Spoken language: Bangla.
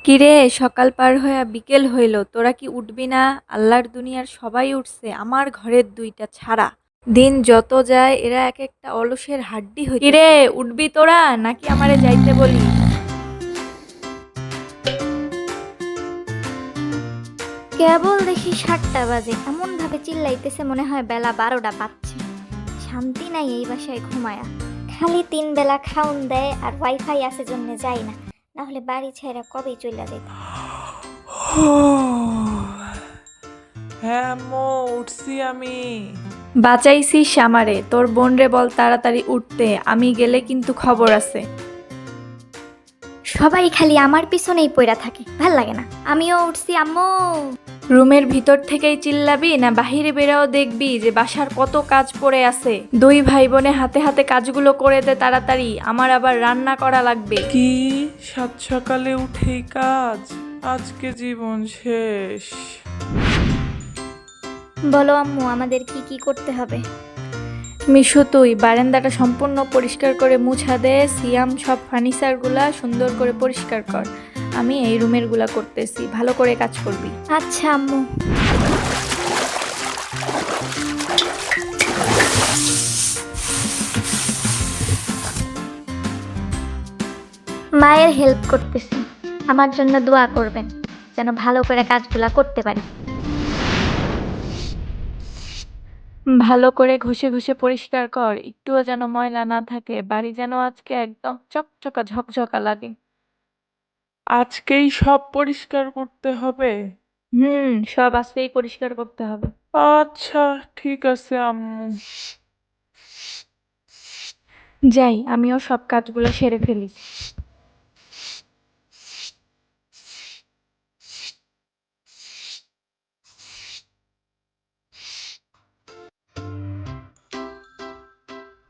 কিরে, সকাল পার হইয়া বিকেল হইল, তোরা কি উঠবি না? আল্লাহর দুনিয়ার সবাই উঠছে, আমার ঘরের দুইটা ছাড়া। দিন যত যায় এরা এক একটা অলসের হাড্ডি হইতেছে। কিরে, উঠবি তোরা নাকি আমারে যাইতে বলি? কেবল দেখি ৭টা বাজে, এমন ভাবে চিল্লাইতেছে মনে হয় বেলা ১২টা বাজছে। শান্তি নাই এই বাসায় ঘুমায়া। খালি ৩ বেলা খাউন দেয় আর ওয়াইফাই আছে জন্য যাই না, না হলে বাড়ি ছেড়ে কবেই চলে যেত। হ্যাঁ আম্মু, উঠছি আমি। বাঁচাইছিস আমারে, তোর বোন রে বল তাড়াতাড়ি উঠতে, আমি গেলে কিন্তু খবর আছে। সবাই খালি আমার পিছনেই পইরা থাকে, ভাল লাগে না। আমিও উঠছি আম্মু। রুমের ভিতর থেকেই চিল্লাবি না বাহিরে বেরাও দেখবি যে বাসার কত কাজ পড়ে আছে? দুই ভাই বোনে হাতে হাতে কাজগুলো করে দে তাড়াতাড়ি, আমার আবার রান্না করা লাগবে। কি? সাত সকালে উঠেই কাজ? আজকে জীবন শেষ। বলো আম্মু, আমাদের কি কি করতে হবে? মিশু, তুই বারান্দাটা সম্পূর্ণ পরিষ্কার করে মুছা দে। সিয়াম সব ফার্নিচারগুলা সুন্দর করে পরিষ্কার কর। আমি এই রুমের গুলা করতেছি, ভালো করে কাজ করবি। আচ্ছা আম্মু। মায়ের হেল্প করতেছি, আমার জন্য দোয়া করবেন যেন ভালো করে কাজগুলা করতে পারি। ভালো করে ঘষে ঘষে পরিষ্কার কর, একটুও যেন ময়লা না থাকে। বাড়ি যেন আজকে একদম চকচকা ঝকঝকা লাগে। আজকেই সব পরিষ্কার করতে হবে? সব আজকেই পরিষ্কার করতে হবে। আচ্ছা, ঠিক আছে আম্মু। যাই, আমিও সব কাজগুলো সেরে ফেলি।